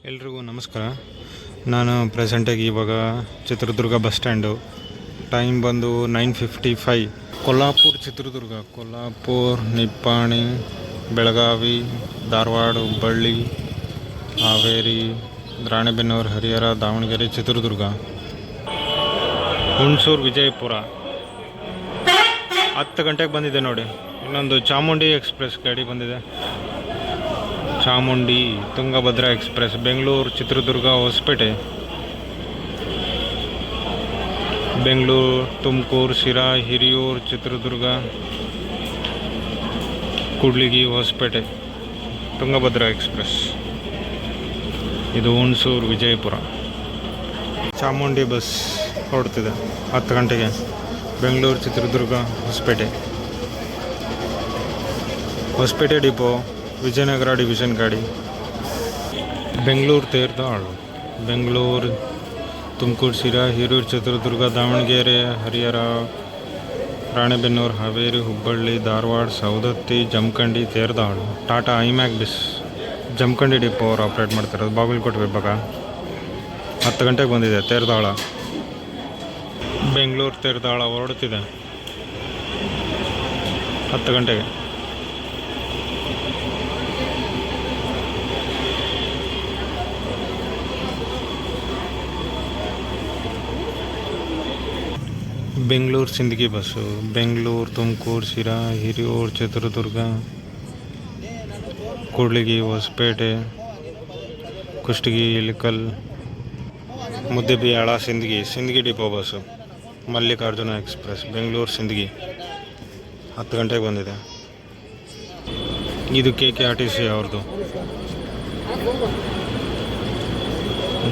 ಎಲ್ರಿಗೂ ನಮಸ್ಕಾರ. ನಾನು ಪ್ರೆಸೆಂಟಾಗಿ ಇವಾಗ ಚಿತ್ರದುರ್ಗ ಬಸ್ ಸ್ಟ್ಯಾಂಡು. ಟೈಮ್ ಬಂದು 9:55. ಕೊಲ್ಹಾಪುರ, ಚಿತ್ರದುರ್ಗ, ಕೊಲ್ಹಾಪುರ, ನಿಪ್ಪಾಣಿ, ಬೆಳಗಾವಿ, ಧಾರವಾಡ, ಹುಬ್ಬಳ್ಳಿ, ಹಾವೇರಿ, ರಾಣೆಬೆನ್ನೂರು, ಹರಿಹರ, ದಾವಣಗೆರೆ, ಚಿತ್ರದುರ್ಗ, ಹುಣಸೂರು, ವಿಜಯಪುರ 10 ಗಂಟೆಗೆ ಬಂದಿದೆ ನೋಡಿ. ಇನ್ನೊಂದು ಚಾಮುಂಡಿ ಎಕ್ಸ್ಪ್ರೆಸ್ ಗಾಡಿ ಬಂದಿದೆ. Chamundi Tungabhadra express Bengaluru, Chitradurga, Hosapete, Bengaluru, Tumakuru, Sira, Hiriyur, Chitradurga, Kudligi, Hosapete, Tungabhadra express. ಇದು ಹುಣಸೂರು, ವಿಜಯಪುರ. ಚಾಮುಂಡಿ ಬಸ್ ಹೊರಡ್ತಿದೆ 10 ಗಂಟೆಗೆ. ಬೆಂಗಳೂರು, ಚಿತ್ರದುರ್ಗ, ಹೊಸಪೇಟೆ ಡಿಪೋ, ವಿಜಯನಗರ ಡಿವಿಷನ್ ಗಾಡಿ. ಬೆಂಗಳೂರು, ತೇರದಾಳು, ಬೆಂಗಳೂರು, ತುಮಕೂರು, ಶಿರಾ, ಹಿರಿಯೂರು, ಚಿತ್ರದುರ್ಗ, ದಾವಣಗೆರೆ, ಹರಿಹರ, ರಾಣೆಬೆನ್ನೂರು, ಹಾವೇರಿ, ಹುಬ್ಬಳ್ಳಿ, ಧಾರವಾಡ, ಸವದತ್ತಿ, ಜಮಖಂಡಿ, ತೇರದಾಳು. ಟಾಟಾ ಐಮ್ಯಾಕ್ ಬಿಸ್ ಜಮಖಂಡಿ ಡಿಪೋ ಅವರು ಆಪ್ರೇಟ್ ಮಾಡ್ತಿರೋದು. ಬಾಗಲಕೋಟೆ ವಿಭಾಗ 10 ಗಂಟೆಗೆ ಬಂದಿದೆ. ತೇರದಾಳ, ಬೆಂಗಳೂರು ತೇರದಾಳ ಹೊರಡುತ್ತಿದೆ 10 ಗಂಟೆಗೆ. Bengaluru Sindagi bus. Bengaluru, Tumakuru, Sira, Hiriyur, Chitradurga, Kudligi, Hosapete, Kushtagi, Ilkal, Muddebihal, Sindagi depot bus. Mallikarjuna express Bengaluru Sindagi 10 ಗಂಟೆಗೆ ಬಂದಿದೆ. ಇದು KKRTC ಅವ್ರದ್ದು.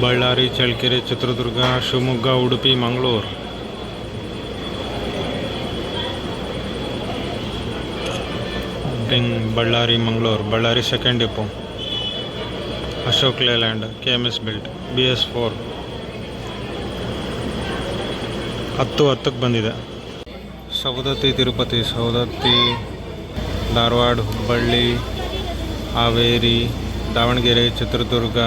Ballari, Challakere, Chitradurga, Shivamogga, Udupi, Mangaluru. Ballari, Mangaluru. Ballari second depot, Ashok Layland, KMS belt, BS4 10:10ಕ್ಕೆ ಬಂದಿದೆ. Savadatti, Tirupati, Savadatti, Dharwad, Hubballi, Haveri, Davanagere, Chitradurga,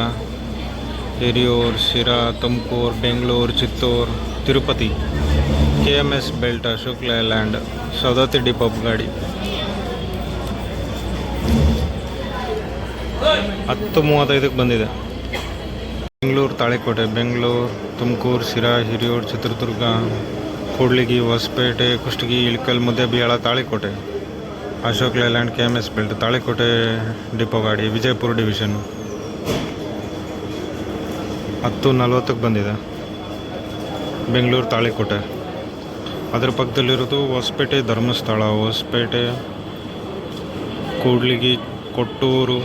Hiriyur, Sira, Tumakuru, Bengaluru, Chittoor, Tirupati, KMS belt, Ashok Leyland, Savadatti depot ಗಾಡಿ 10:35ಕ್ಕೆ ಬಂದಿದೆ. Bengaluru, Talikote, Bengaluru, Tumakuru, Sira, Hiriyur, Chitradurga, Kudligi, Hosapete, Kushtagi, Ilkal, Muddebihal, Talikote, Ashok Layland, KMS belt, Talikote depot ಗಾಡಿ, ವಿಜಯಪುರ ಡಿವಿಷನ್ 10:40ಕ್ಕೆ ಬಂದಿದೆ. ಬೆಂಗಳೂರು, ತಾಳಿಕೋಟೆ. ಅದರ ಪಕ್ಕದಲ್ಲಿರೋದು Hosapete, Dharmasthala, Hosapete, Kudligi, Kottur,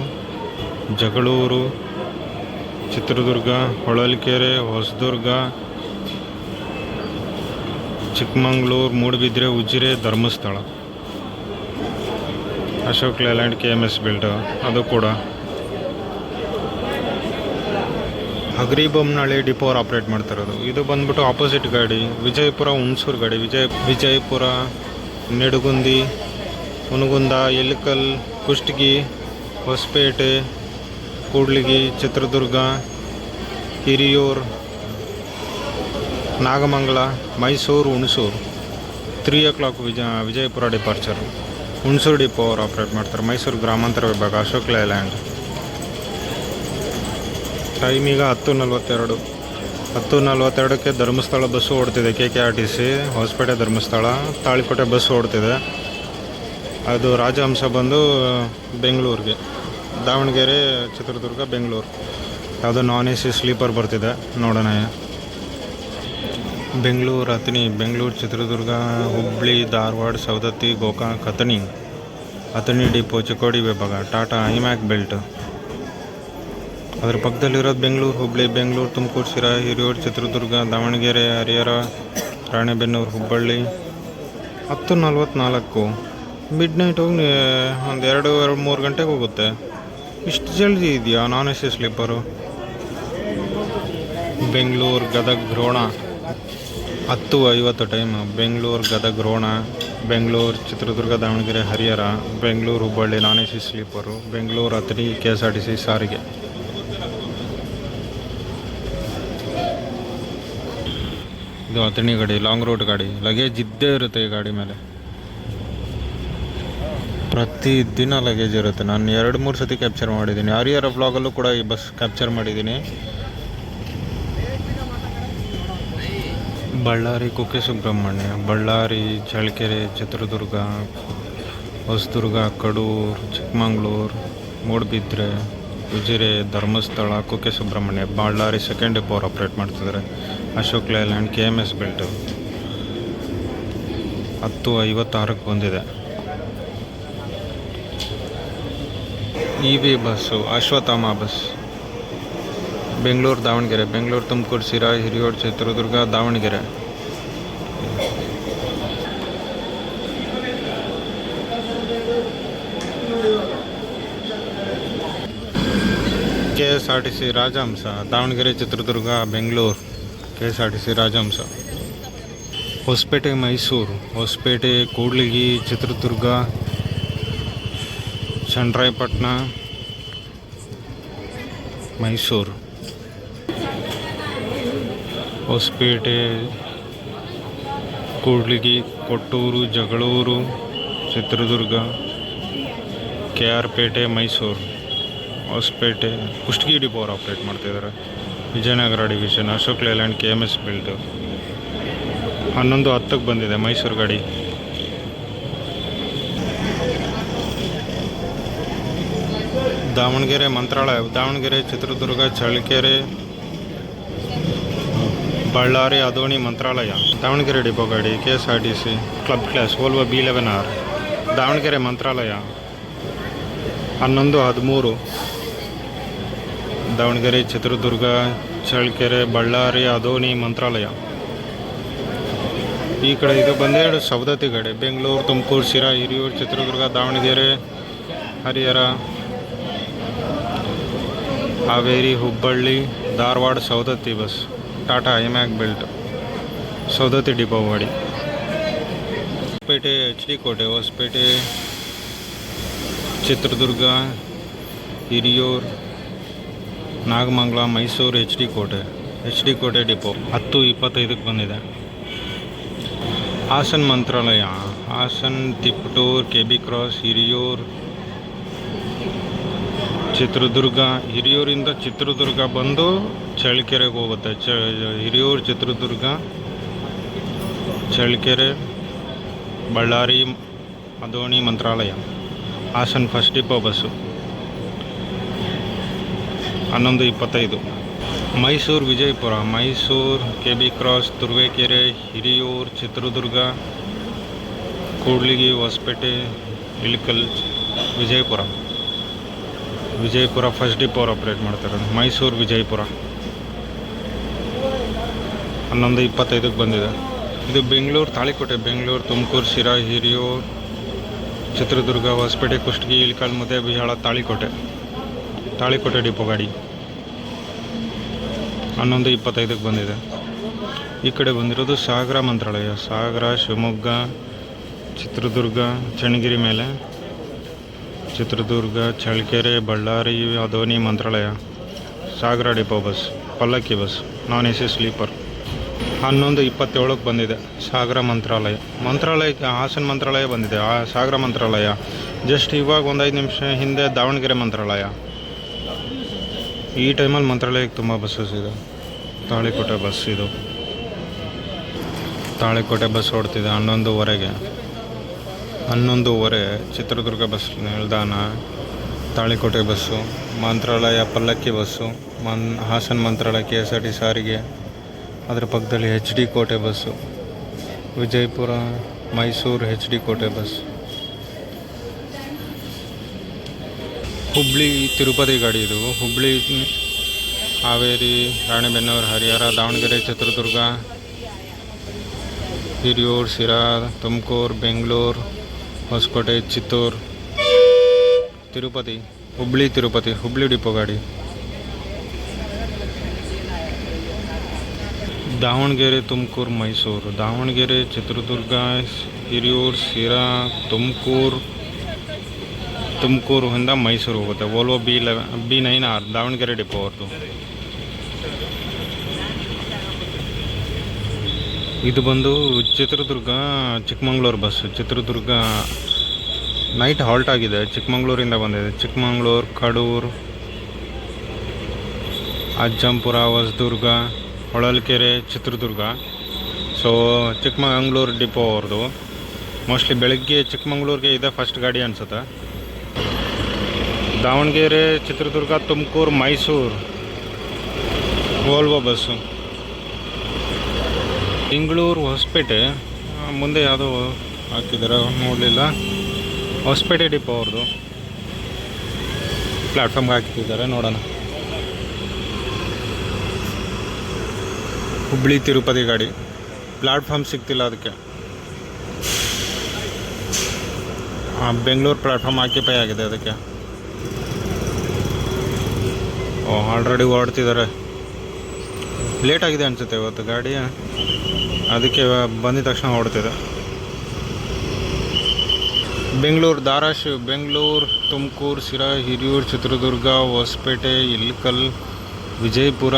Jagalur, Chitradurga, Holalkere, Hosadurga, Chikkamagaluru, Moodbidri, Ujire, Dharmasthala, Ashok Layland, KMS belt. ಅದು ಕೂಡ ಹಗರಿಬೊಮ್ಮನಹಳ್ಳಿ ಡಿಪೋ ಅವ್ರು ಆಪ್ರೇಟ್ ಮಾಡ್ತಿರೋದು. ಇದು ಬಂದ್ಬಿಟ್ಟು ಆಪೋಸಿಟ್ ಗಾಡಿ, ವಿಜಯಪುರ, ಹುಣಸೂರು ಗಾಡಿ. Vijayapura, Nidagundi, Hungund, Ilkal, Kushtagi, Hosapete, Kudligi, Chitradurga, Hiriyur, Nagamangala, Mysuru, Hunsur 3 o'clock Vijayapura departure. Hunsur depot ಅವರು ಆಪ್ರೇಟ್ ಮಾಡ್ತಾರೆ. ಮೈಸೂರು ಗ್ರಾಮಾಂತರ ವಿಭಾಗ, ಅಶೋಕ್ ಲೇಲ್ಯಾಂಡ್. ಟೈಮೀಗ 10:42. 10:42ಕ್ಕೆ ಧರ್ಮಸ್ಥಳ ಬಸ್ಸು ಓಡ್ತಿದೆ. KKRTC ಹೊಸಪೇಟೆ, ಧರ್ಮಸ್ಥಳ, ತಾಳಿಕೋಟೆ ಬಸ್ ಓಡ್ತಿದೆ. ಅದು ರಾಜಹಂಸ ಬಂದು ಬೆಂಗಳೂರಿಗೆ, ದಾವಣಗೆರೆ, ಚಿತ್ರದುರ್ಗ, ಬೆಂಗಳೂರು. ಯಾವುದೋ non-AC ಸ್ಲೀಪರ್ ಬರ್ತಿದೆ, ನೋಡೋಣ. ಬೆಂಗಳೂರು ಅಥಣಿ, ಬೆಂಗಳೂರು, ಚಿತ್ರದುರ್ಗ, ಹುಬ್ಬಳ್ಳಿ, ಧಾರವಾಡ, ಸವದತ್ತಿ, ಗೋಕಾಕ್, ಅಥಣಿ ಡಿಪೋ, ಚಿಕ್ಕೋಡಿ ವಿಭಾಗ, ಟಾಟಾ ಐಮ್ಯಾಕ್ ಬೆಲ್ಟ್. ಅದರ ಪಕ್ಕದಲ್ಲಿರೋದು ಬೆಂಗಳೂರು, ಹುಬ್ಬಳ್ಳಿ, ಬೆಂಗಳೂರು, ತುಮಕೂರು, ಶಿರಾ, ಹಿರಿಯೂರು, ಚಿತ್ರದುರ್ಗ, ದಾವಣಗೆರೆ, ಹರಿಹರ, ರಾಣೆಬೆನ್ನೂರು, ಹುಬ್ಬಳ್ಳಿ 10:44. ಮಿಡ್ ನೈಟ್ ಹೋಗಿ ಒಂದು 2-3 ಗಂಟೆಗೆ ಹೋಗುತ್ತೆ. ಇಷ್ಟು ಜಲ್ದಿ ಇದೆಯಾ non-AC sleeper? Bengaluru, Gadag, Ron 10:50 time. Bengaluru, Gadag, Ron, Bengaluru, Chitradurga, Davanagere, Harihar, Bengaluru, Hubballi non-AC sleeper. Bengaluru, Athani, KSRTC ಸಾರಿಗೆ ಇದು ಅಥಣಿ ಗಾಡಿ, ಲಾಂಗ್ ರೂಟ್ ಗಾಡಿ, ಲಗೇಜ್ ಇದ್ದೇ ಇರುತ್ತೆ ಈ ಗಾಡಿ ಮೇಲೆ. ಪ್ರತಿದಿನ ಲಗೇಜ್ ಇರುತ್ತೆ. ನಾನು 2-3 ಸತಿ ಕ್ಯಾಪ್ಚರ್ ಮಾಡಿದ್ದೀನಿ. ಹರಿಹರ ವ್ಲಾಗಲ್ಲೂ ಕೂಡ ಈ ಬಸ್ ಕ್ಯಾಪ್ಚರ್ ಮಾಡಿದ್ದೀನಿ. Ballari Kukke Subrahmanya, Ballari, Challakere, Chitradurga, Hosadurga, Kadur, Chikmagalur, Moodbidri, Ujire, Dharmasthala, Kukke Subrahmanya, Ballari second depot operate ಮಾಡ್ತಿದ್ದಾರೆ. ಅಶೋಕ್ ಲೇಲ್ಯಾಂಡ್, KMS ಬೆಲ್ಟು 10:56ಕ್ಕೆ ಬಂದಿದೆ. EV bus, Ashwatthama bus, Bengaluru Davanagere, Bengaluru Tumakuru Sira Hiriyur Chitradurga Davanagere. KSRTC Rajahamsa, Davanagere Chitradurga Bengaluru KSRTC Rajahamsa. Hosapete Mysuru, Hosapete Kudligi Chitradurga Channarayapatna Mysuru. Hosapete Kudligi Kottur Jagalur Chitradurga KR Pete Mysuru. Hosapete Kushtagi depot ಅವರು ಆಪ್ರೇಟ್ ಮಾಡ್ತಿದ್ದಾರೆ. Vijayanagara division, Ashok Layland, KMS belt 11:10ಕ್ಕೆ ಬಂದಿದೆ ಮೈಸೂರು ಗಾಡಿ. ದಾವಣಗೆರೆ ಮಂತ್ರಾಲಯ, ದಾವಣಗೆರೆ ಚಿತ್ರದುರ್ಗ ಚಳ್ಳಕೆರೆ ಬಳ್ಳಾರಿ ಅದೋಣಿ ಮಂತ್ರಾಲಯ. ದಾವಣಗೆರೆ ಡಿಪೋ ಗಾಡಿ KSRTC club class Volvo B11R. Davanagere Mantralaya 11:13. Davanagere Chitradurga Challakere Ballari Adoni Mantralaya. ಈ ಕಡೆ ಇದು ಬಂದೇಳು ಸವದತ್ತಿ ಗಾಡಿ, ಬೆಂಗಳೂರು ತುಮಕೂರು ಶಿರಾ ಹಿರಿಯೂರು ಚಿತ್ರದುರ್ಗ ದಾವಣಗೆರೆ ಹರಿಹರ ಹಾವೇರಿ ಹುಬ್ಬಳ್ಳಿ ಧಾರವಾಡ ಸವದತ್ತಿ ಬಸ್. ಟಾಟಾ ಐಮ್ಯಾಕ್ ಬೆಲ್ಟ್ ಸವದತ್ತಿ ಡಿಪೋ ಗಾಡಿ. Hosapete HD Kote, Hosapete Chitradurga Hiriyur Nagamangala Mysuru HD Kote depot 10:25ಕ್ಕೆ ಬಂದಿದೆ. Hassan Mantralaya, Hassan Tiptur KB cross Hiriyur Chitradurga. ಹಿರಿಯೂರಿಂದ ಚಿತ್ರದುರ್ಗ ಬಂದು ಚಳ್ಳಕೆರೆಗೆ ಹೋಗುತ್ತೆ. Hiriyur Chitradurga Challakere Ballari Adoni Mantralaya. Hassan first depot bus 11:25. Mysuru Vijayapura, Mysuru KB cross Turuvekere Hiriyur Chitradurga Kudligi Hosapete Ilkal Vijayapura first depot ಅವ್ರು ಆಪ್ರೇಟ್ ಮಾಡ್ತಾರೆ. ಮೈಸೂರು ವಿಜಯಪುರ 11:25ಕ್ಕೆ ಬಂದಿದೆ. ಇದು ಬೆಂಗಳೂರು ತಾಳಿಕೋಟೆ, ಬೆಂಗಳೂರು ತುಮಕೂರು ಶಿರಾ ಹಿರಿಯೂರು ಚಿತ್ರದುರ್ಗ ಹೊಸಪೇಟೆ ಕುಷ್ಟಗಿ ಇಳಕಲ್ ಮುದ್ದೇಬಿಹಾಳ ತಾಳಿಕೋಟೆ ಡಿಪೋ ಗಾಡಿ 11:25ಕ್ಕೆ ಬಂದಿದೆ. ಈ ಕಡೆ ಬಂದಿರೋದು ಸಾಗರ ಮಂತ್ರಾಲಯ, ಸಾಗರ ಶಿವಮೊಗ್ಗ ಚಿತ್ರದುರ್ಗ ಚನ್ನಗಿರಿ ಮೇಲೆ ಚಿತ್ರದುರ್ಗ ಚಳ್ಳಕೆರೆ ಬಳ್ಳಾರಿ ಅದೋಣಿ ಮಂತ್ರಾಲಯ. ಸಾಗರ ಡಿಪೋ ಬಸ್ ಪಲ್ಲಕ್ಕಿ ಬಸ್ ನಾನ್ AC ಸ್ಲೀಪರ್ 11:27ಕ್ಕೆ ಬಂದಿದೆ. ಸಾಗರ ಮಂತ್ರಾಲಯಕ್ಕೆ ಹಾಸನ ಮಂತ್ರಾಲಯ ಬಂದಿದೆ. ಸಾಗರ ಮಂತ್ರಾಲಯ ಜಸ್ಟ್ ಇವಾಗ 1-5 ನಿಮಿಷ ಹಿಂದೆ ದಾವಣಗೆರೆ ಮಂತ್ರಾಲಯ. ಈ ಟೈಮಲ್ಲಿ ಮಂತ್ರಾಲಯಕ್ಕೆ ತುಂಬ ಬಸ್ಸಸ್ ಇದೆ. ತಾಳಿಕೋಟೆ ಬಸ್, ಇದು ತಾಳಿಕೋಟೆ ಬಸ್ ಓಡ್ತಿದೆ 11:15 ಚಿತ್ರದುರ್ಗ ಬಸ್ ನಿಲ್ದಾಣ ತಾಳಿಕೋಟೆ ಬಸ್ಸು. ಮಂತ್ರಾಲಯ ಪಲ್ಲಕ್ಕಿ ಬಸ್ಸು, ಹಾಸನ ಮಂತ್ರಾಲಯ KSRTC ಸಾರಿಗೆ. ಅದರ ಪಕ್ಕದಲ್ಲಿ HD ಕೋಟೆ ಬಸ್ಸು, ವಿಜಯಪುರ ಮೈಸೂರು HD ಕೋಟೆ ಬಸ್. ಹುಬ್ಳಿ ತಿರುಪತಿ ಗಾಡಿ ಇದು. ಹುಬ್ಳಿ ಹಾವೇರಿ ರಾಣೆಬೆನ್ನೂರು ಹರಿಹರ ದಾವಣಗೆರೆ ಚಿತ್ರದುರ್ಗ ಹಿರಿಯೂರು ಶಿರಾ ತುಮಕೂರು ಬೆಂಗಳೂರು ಹೊಸಕೋಟೆ ಚಿತ್ತೂರು ತಿರುಪತಿ ಹುಬ್ಳಿ ಡಿಪೋ ಗಾಡಿ. ದಾವಣಗೆರೆ ತುಮಕೂರು ಮೈಸೂರು, ದಾವಣಗೆರೆ ಚಿತ್ರದುರ್ಗ ಹಿರಿಯೂರು ಶಿರಾ ತುಮಕೂರಿಂದ ಮೈಸೂರು ಹೋಗುತ್ತೆ. ವೋಲ್ವೋ B9R ದಾವಣಗೆರೆ ಡಿಪೋ ಅವ್ರದ್ದು. ಇದು ಬಂದು Chitradurga Chikmagalur bus. Chitradurga night halt ಆಗಿದೆ. ಚಿಕ್ಕಮಂಗ್ಳೂರಿಂದ ಬಂದಿದೆ. ಚಿಕ್ಕಮಂಗ್ಳೂರು, ಕಡೂರು, ಅಜ್ಜಂಪುರ, ಹೊಸದುರ್ಗ, ಹೊಳಲ್ಕೆರೆ, ಚಿತ್ರದುರ್ಗ. ಸೊ ಚಿಕ್ಕಮಂಗ್ಳೂರು ಡಿಪೋ ಅವ್ರದ್ದು. ಮೋಸ್ಟ್ಲಿ ಬೆಳಗ್ಗೆ ಚಿಕ್ಕಮಂಗ್ಳೂರಿಗೆ ಇದೆ ಫಸ್ಟ್ ಗಾಡಿ ಅನಿಸುತ್ತೆ. Davanagere, Chitradurga, Tumakuru, Mysuru Volvo bus. ಬೆಂಗಳೂರು, ಹೊಸಪೇಟೆ ಮುಂದೆ ಯಾವುದೋ ಹಾಕಿದ್ದಾರೆ ನೋಡಲಿಲ್ಲ. ಹೊಸಪೇಟೆ ಡಿಪೋ ಅವ್ರದ್ದು ಪ್ಲ್ಯಾಟ್ಫಾರ್ಮ್ಗೆ ಹಾಕಿದ್ದಾರೆ, ನೋಡೋಣ. ಹುಬ್ಳಿ ತಿರುಪತಿ ಗಾಡಿ ಪ್ಲ್ಯಾಟ್ಫಾರ್ಮ್ ಸಿಗ್ತಿಲ್ಲ ಅದಕ್ಕೆ. ಬೆಂಗಳೂರು ಪ್ಲ್ಯಾಟ್ಫಾರ್ಮ್ ಆಕ್ಯುಪೈ ಆಗಿದೆ ಅದಕ್ಕೆ. ಆಲ್ರೆಡಿ ಹೊರಡ್ತಿದ್ದಾರೆ. ಲೇಟ್ ಆಗಿದೆ ಅನಿಸುತ್ತೆ ಇವತ್ತು ಗಾಡಿ, ಅದಕ್ಕೆ ಬಂದಿದ ತಕ್ಷಣ ಹೊರಡ್ತಿದೆ. ಬೆಂಗಳೂರು ಧಾರಾಶಿವ್, ಬೆಂಗಳೂರು, ತುಮಕೂರು, ಸಿರಾ, ಹಿರಿಯೂರು, ಚಿತ್ರದುರ್ಗ, ಹೊಸಪೇಟೆ, ಇಳಕಲ್, ವಿಜಯಪುರ,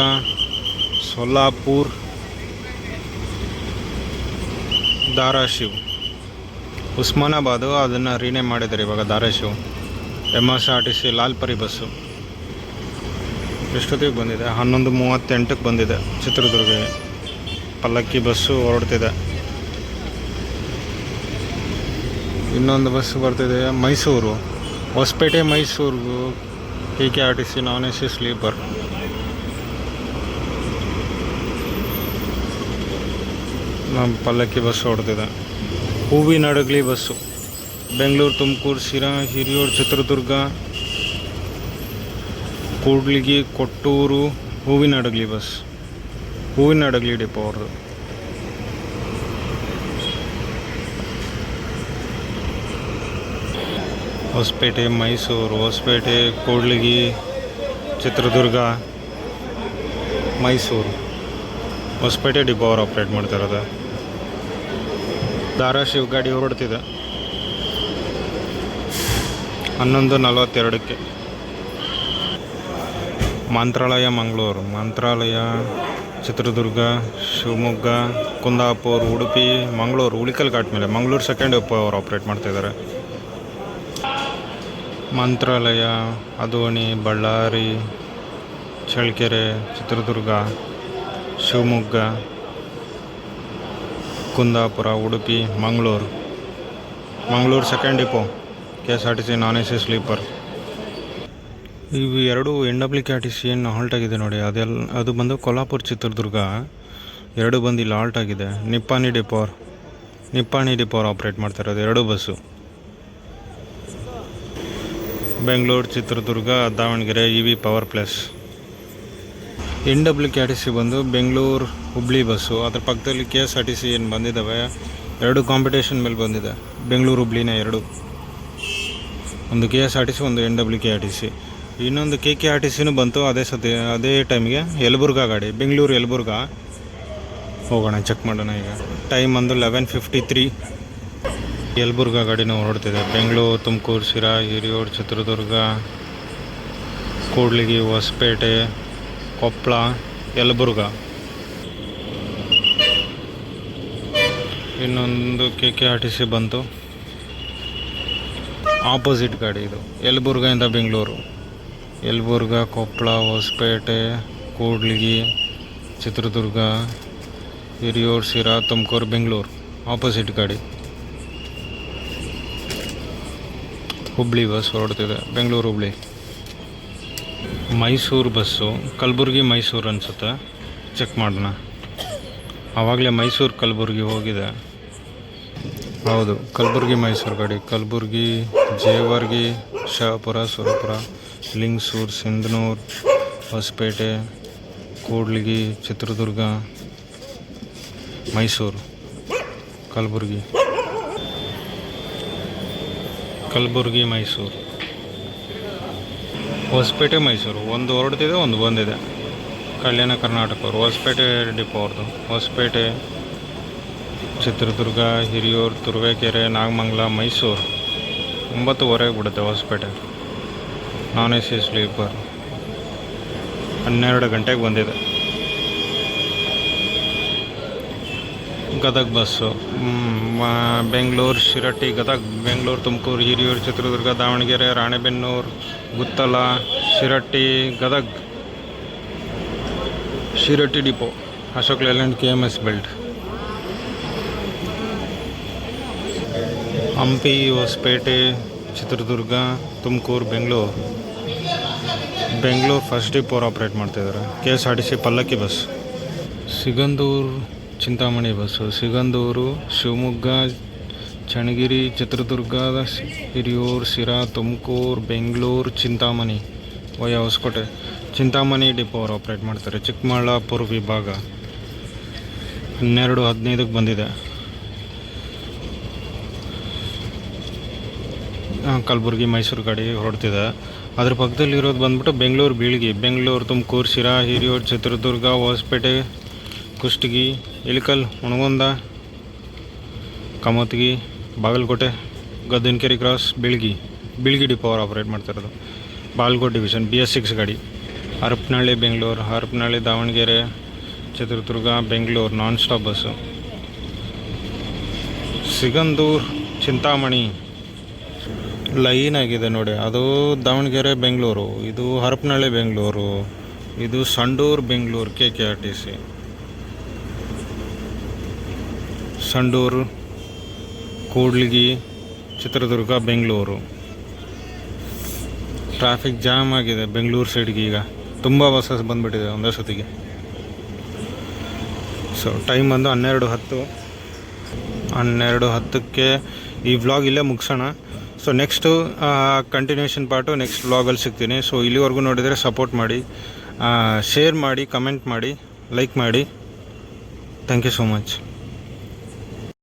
ಸೊಲ್ಲಾಪುರ, ಧಾರಾಶಿವ್, ಉಸ್ಮಾನಾಬಾದು. ಅದನ್ನು ರೀನೇಮ್ ಮಾಡಿದ್ದಾರೆ ಇವಾಗ ಧಾರಾಶಿವ್. MSRTC ಲಾಲ್ಪರಿ ಬಸ್ಸು ಎಷ್ಟೊತ್ತಿಗೆ ಬಂದಿದೆ? 11:38ಕ್ಕೆ ಬಂದಿದೆ. ಚಿತ್ರದುರ್ಗ ಪಲ್ಲಕ್ಕಿ ಬಸ್ಸು ಹೊರಡ್ತಿದೆ. ಇನ್ನೊಂದು ಬಸ್ಸು ಬರ್ತಿದೆ ಮೈಸೂರು, ಹೊಸಪೇಟೆ, ಮೈಸೂರು, KKRTC ನಾನ್ AC ಸ್ಲೀಪರ್. ನಮ್ಮ ಪಲ್ಲಕ್ಕಿ ಬಸ್ಸು ಹೊರಡ್ತಿದೆ. ಹೂವಿನಡಗಲಿ ಬಸ್ಸು ಬೆಂಗಳೂರು, ತುಮಕೂರು, ಶಿರಾ, ಹಿರಿಯೂರು, ಚಿತ್ರದುರ್ಗ, ಕೂಡ್ಲಿಗಿ, ಕೊಟ್ಟೂರು, ಹೂವಿನಡಗಲಿ ಬಸ್. ಹೂವಿನಡಗಲಿ ಡಿಪೋ ಅವ್ರದ್ದು. ಹೊಸಪೇಟೆ, ಮೈಸೂರು, ಹೊಸಪೇಟೆ, ಕೂಡ್ಲಿಗಿ, ಚಿತ್ರದುರ್ಗ, ಮೈಸೂರು. ಹೊಸಪೇಟೆ ಡಿಪೋ ಅವ್ರು ಆಪ್ರೇಟ್ ಮಾಡ್ತಿರೋದು. ಧಾರಾಶಿವ್ ಗಾಡಿ ಹೊರಡ್ತಿದೆ 11:42ಕ್ಕೆ. ಮಂತ್ರಾಲಯ, ಮಂಗಳೂರು, ಮಂತ್ರಾಲಯ, ಚಿತ್ರದುರ್ಗ, ಶಿವಮೊಗ್ಗ, ಕುಂದಾಪುರ, ಉಡುಪಿ, ಮಂಗಳೂರು, ಉಳಿಕಲ್ ಘಾಟ್ ಮೇಲೆ ಮಂಗಳೂರು ಸೆಕೆಂಡ್ ಡಿಪೋ ಅವರು ಆಪ್ರೇಟ್ ಮಾಡ್ತಾಯಿದ್ದಾರೆ. Mantralaya, Adoni, Ballari, Challakere, Chitradurga, Shivamogga, Kundapura, Udupi, Mangaluru. Mangaluru second depot KSRTC non AC sleeper. ಇವು ಎರಡು NWKRTC ಏನು ಹಾಲ್ಟ್ ಆಗಿದೆ ನೋಡಿ, ಅದು ಬಂದು ಕೊಲ್ಹಾಪುರ, ಚಿತ್ರದುರ್ಗ ಎರಡು ಬಂದು ಇಲ್ಲಿ ಹಾಲ್ಟ್ ಆಗಿದೆ. ನಿಪ್ಪಾಣಿ ಡಿಪೋ ಅವ್ರು ಆಪ್ರೇಟ್ ಮಾಡ್ತಾಯಿರೋದು ಎರಡು bus. Bengaluru, Chitradurga, Davanagere EV power plus. NWKRTC ಬಂದು ಬೆಂಗಳೂರು ಹುಬ್ಳಿ ಬಸ್ಸು. ಅದ್ರ ಪಕ್ಕದಲ್ಲಿ KSRTC ಏನು ಬಂದಿದ್ದಾವೆ, ಎರಡು ಕಾಂಪಿಟೇಷನ್ ಮೇಲೆ ಬಂದಿದೆ. ಬೆಂಗಳೂರು ಹುಬ್ಳಿನೇ ಎರಡು, ಒಂದು KSRTC, ಒಂದು NWKRTC. ಇನ್ನೊಂದು KKRTCನೂ ಬಂತು ಅದೇ ಟೈಮ್ಗೆ. ಯಲಬುರ್ಗಾ ಗಾಡಿ, ಬೆಂಗಳೂರು ಯಲಬುರ್ಗ. ಹೋಗೋಣ ಚೆಕ್ ಮಾಡೋಣ ಈಗ. ಟೈಮ್ ಒಂದು 11:53. ಯಲಬುರ್ಗಾ ಗಾಡಿನೂ ಹೊರಡ್ತಿದೆ. ಬೆಂಗಳೂರು, ತುಮಕೂರು, ಶಿರಾ, ಹಿರಿಯೂರು, ಚಿತ್ರದುರ್ಗ, ಕೂಡ್ಲಿಗಿ, ಹೊಸಪೇಟೆ, ಕೊಪ್ಪಳ, ಯಲಬುರ್ಗಾ. ಇನ್ನೊಂದು KKRTC ಬಂತು, ಆಪೋಸಿಟ್ ಗಾಡಿ ಇದು. ಯಲಬುರ್ಗದಿಂದ ಬೆಂಗಳೂರು, ಯಲಬುರ್ಗಾ, ಕೊಪ್ಪಳ, ಹೊಸಪೇಟೆ, ಕೂಡ್ಲಿಗಿ, ಚಿತ್ರದುರ್ಗ, ಹಿರಿಯೂರು, ಶಿರಾ, ತುಮಕೂರು, ಬೆಂಗಳೂರು. ಆಪೋಸಿಟ್ ಗಾಡಿ. ಹುಬ್ಳಿ ಬಸ್ ಹೊರಡ್ತಿದೆ, ಬೆಂಗಳೂರು ಹುಬ್ಳಿ. ಮೈಸೂರು ಬಸ್ಸು ಕಲಬುರ್ಗಿ ಮೈಸೂರು ಅನಿಸುತ್ತೆ, ಚೆಕ್ ಮಾಡೋಣ. ಆವಾಗಲೇ ಮೈಸೂರು ಕಲಬುರ್ಗಿ ಹೋಗಿದೆ. ಹೌದು, ಕಲಬುರ್ಗಿ ಮೈಸೂರು ಗಾಡಿ. ಕಲಬುರ್ಗಿ, ಜೇವರ್ಗಿ, ಶಹಾಪುರ, ಸುರಪುರ, ಲಿಂಗಸೂರು, ಸಿಂಧನೂರು, ಹೊಸಪೇಟೆ, ಕೂಡ್ಲಿಗಿ, ಚಿತ್ರದುರ್ಗ, ಮೈಸೂರು, ಕಲಬುರ್ಗಿ, ಮೈಸೂರು, ಹೊಸಪೇಟೆ, ಮೈಸೂರು. ಒಂದು ಹೊರಡ್ತಿದೆ, ಒಂದು ಬಂದಿದೆ. ಕಲ್ಯಾಣ ಕರ್ನಾಟಕ ಅವರು, ಹೊಸಪೇಟೆ ಡಿಪೋ ಅವ್ರದ್ದು. ಹೊಸಪೇಟೆ, ಚಿತ್ರದುರ್ಗ, ಹಿರಿಯೂರು, ತುರುವೇಕೆರೆ, ನಾಗಮಂಗಲ, ಮೈಸೂರು. 9:30 ಬಿಡುತ್ತೆ ಹೊಸಪೇಟೆ. ನಾನ್ AC ಸ್ಲೀಪರ್ 12 ಗಂಟೆಗೆ ಬಂದಿದೆ. Gadag bus. Bengaluru Shirahatti Gadag, Bengaluru Tumakuru Hiriyur Chitradurga Davanagere Ranebennur Guttal Shirahatti Gadag. Shirahatti depot, Ashok Layland, KMS belt. Hampi Hosapete Chitradurga Tumakuru Bengaluru first depot operate ಮಾಡ್ತಾಯಿದ್ದಾರೆ. KSRTC Pallakki bus. Sigandur Chintamani bus. Sigandur Shivamogga Channagiri Chitradurga Hiriyur Sira Tumakuru Bengaluru Chintamani via Hosakote. Chintamani depot ಅವರು ಆಪ್ರೇಟ್ ಮಾಡ್ತಾರೆ. ಚಿಕ್ಕಬಳ್ಳಾಪುರ ವಿಭಾಗ 12:15 ಬಂದಿದೆ. ಕಲಬುರಗಿ ಮೈಸೂರು ಗಾಡಿ ಹೊರಡ್ತಿದೆ. ಅದ್ರ ಪಕ್ಕದಲ್ಲಿ ಇರೋದು ಬಂದ್ಬಿಟ್ಟು ಬೆಂಗಳೂರು ಬೀಳ್ಗಿ. ಬೆಂಗಳೂರು ತುಮಕೂರು ಶಿರಾ ಹಿರಿಯೂರು ಚಿತ್ರದುರ್ಗ ಹೊಸಪೇಟೆ ಕುಷ್ಟಗಿ ಇಳಕಲ್ ಹುಣಗುಂದ ಕಮೋತ್ಗಿ ಬಾಗಲಕೋಟೆ ಗದ್ದನಕೆರೆ ಕ್ರಾಸ್ ಬೀಳ್ಗಿ ಡಿಪೋ ಅವರು ಆಪ್ರೇಟ್ ಮಾಡ್ತಿರೋದು. ಬಾಗಲಕೋಟೆ ಡಿವಿಷನ್ BS6 ಗಾಡಿ. Harapanahalli Bengaluru, Harapanahalli Davanagere Chitradurga Bengaluru non stop bus. Sigandur Chintamani line ಆಗಿದೆ ನೋಡಿ, ಅದು ದಾವಣಗೆರೆ ಬೆಂಗಳೂರು, ಇದು ಹರಪನಹಳ್ಳಿ ಬೆಂಗಳೂರು, ಇದು Sandur Bengaluru KKRTC. Sandur Kudligi Chitradurga Bengaluru. Traffic jam ಆಗಿದೆ ಬೆಂಗಳೂರು ಸೈಡ್ಗೆ. ಈಗ ತುಂಬ ಬಸ್ಸಸ್ ಬಂದುಬಿಟ್ಟಿದೆ ಒಂದೇ ಸತಿಗೆ. ಸೊ ಟೈಮ್ ಬಂದು 12:10ಕ್ಕೆ ಈ ವ್ಲಾಗ್ ಇಲ್ಲೇ ಮುಗಿಸೋಣ. So next continuation part next ವ್ಲಾಗಲ್ಲಿ ಸಿಗ್ತೀನಿ. ಸೊ ಇಲ್ಲಿವರೆಗೂ ನೋಡಿದರೆ ಸಪೋರ್ಟ್ ಮಾಡಿ, ಶೇರ್ ಮಾಡಿ, ಕಮೆಂಟ್ ಮಾಡಿ, ಲೈಕ್ ಮಾಡಿ. Thank you so much.